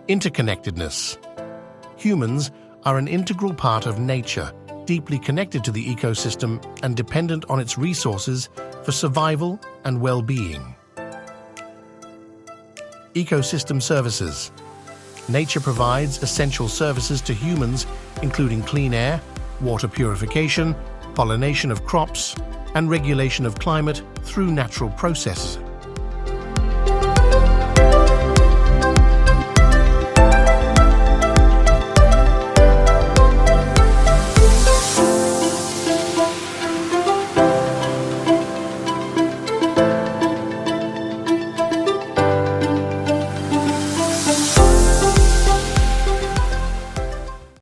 Interconnectedness. Humans are an integral part of nature, deeply connected to the ecosystem and dependent on its resources for survival and well-being. Ecosystem services. Nature provides essential services to humans, including clean air, water purification, pollination of crops, and regulation of climate through natural processes.